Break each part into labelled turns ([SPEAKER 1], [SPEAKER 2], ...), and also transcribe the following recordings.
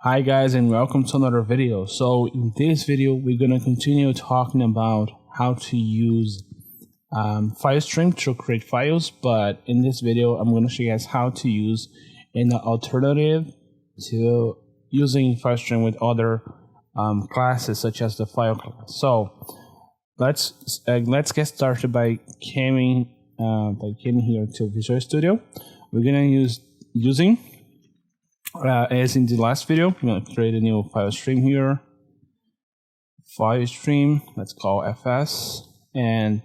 [SPEAKER 1] Hi guys, and welcome to another video. So in this video we're going to continue talking about how to use FileStream to create files, but in this video I'm going to show you guys how to use an alternative to using FileStream with other classes such as the file class. So let's get started by coming here to Visual Studio. We're going to using as in the last video, I'm going to create a new file stream here. File stream, let's call FS, and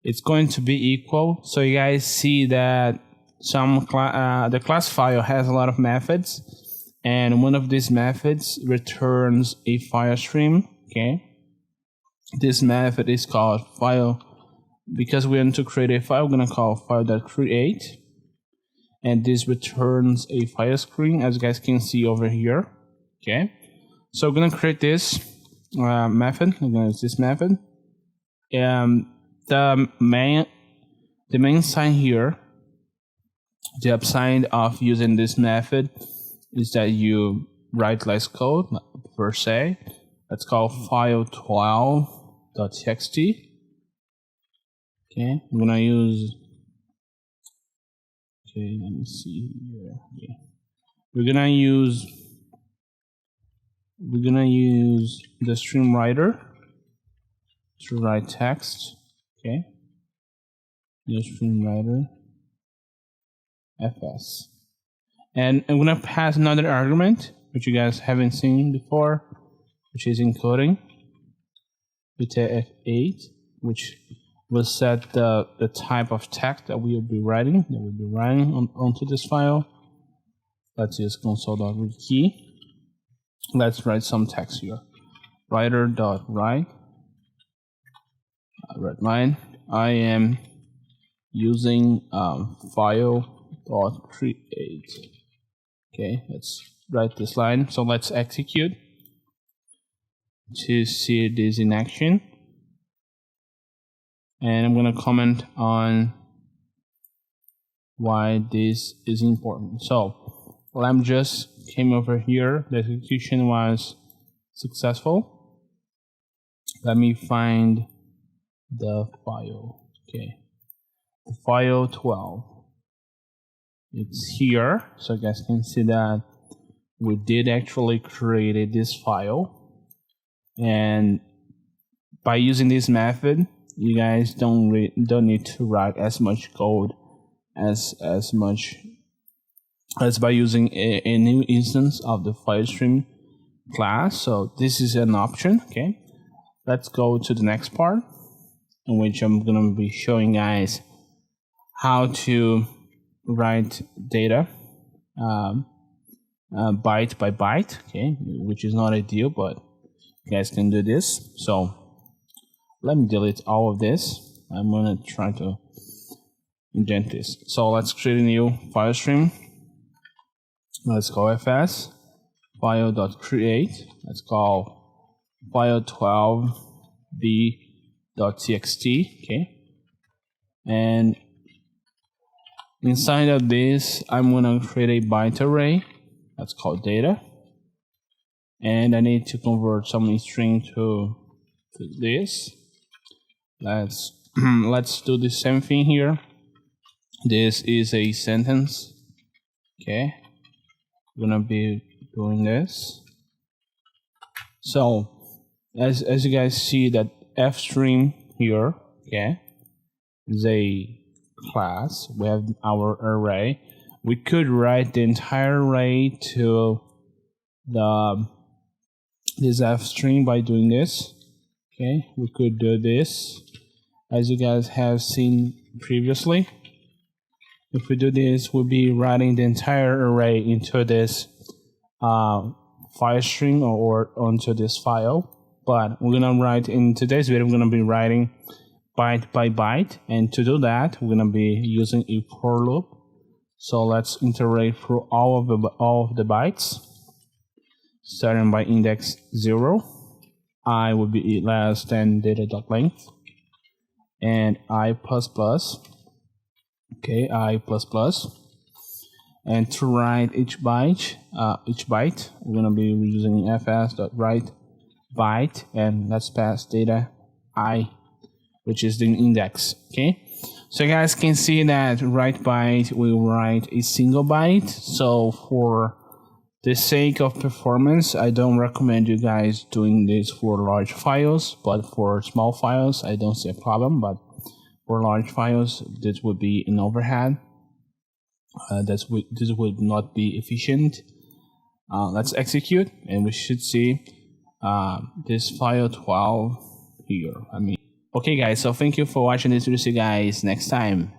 [SPEAKER 1] it's going to be equal. So you guys see that the class file has a lot of methods, and one of these methods returns a file stream. Okay, this method is called file. Because we want to create a file, we're going to call file.create. And this returns a file screen, as you guys can see over here. Okay, so we're gonna create this method. We're gonna use this method. The main sign here, the upside of using this method is that you write less code per se. Let's call file12.txt. Okay, I'm gonna use. Okay, let me see here. Okay. We're gonna use the stream writer to write text. Okay, the stream writer fs, and I'm gonna pass another argument which you guys haven't seen before, which is encoding with f8, which will set the type of text that we will be writing, onto this file. Let's use console.read key. Let's write some text here. Writer.write red line. I am using file.create. Okay, let's write this line. So let's execute to see this in action. And I'm going to comment on why this is important. So, Lamb just came over here. The execution was successful. Let me find the file. Okay, the file 12. It's here, so you guys can see that we did actually create this file. And by using this method, you guys don't need to write as much code as by using a new instance of the FileStream class. So this is an option. Okay, let's go to the next part, in which I'm going to be showing guys how to write data byte by byte. Okay, which is not ideal, but you guys can do this. So let me delete all of this. I'm going to try to indent this. So let's create a new file stream. Let's call fs file.create. Let's call file12b.txt. Okay, and inside of this, I'm going to create a byte array. That's called data, and I need to convert some string to this. Let's do the same thing here. This is a sentence. Okay, I'm gonna be doing this. So as you guys see, that FStream here, okay, is a class. We have our array. We could write the entire array to this FStream by doing this. Okay, we could do this, as you guys have seen previously. If we do this, we'll be writing the entire array into this file stream or onto this file. But we're gonna write in today's video, we're gonna be writing byte by byte, and to do that, we're gonna be using a for loop. So let's iterate through all of the bytes, starting by index 0. I will be less than data.length, and I++. Okay, I++. And to write each byte, we're gonna be using fs.write byte, and let's pass data I, which is the index. Okay, so you guys can see that write byte will write a single byte. So for the sake of performance, I don't recommend you guys doing this for large files, but for small files, I don't see a problem. But for large files, this would be an overhead. This would not be efficient. Let's execute, and we should see this file 12 here. Okay guys, so thank you for watching this video. See you guys next time.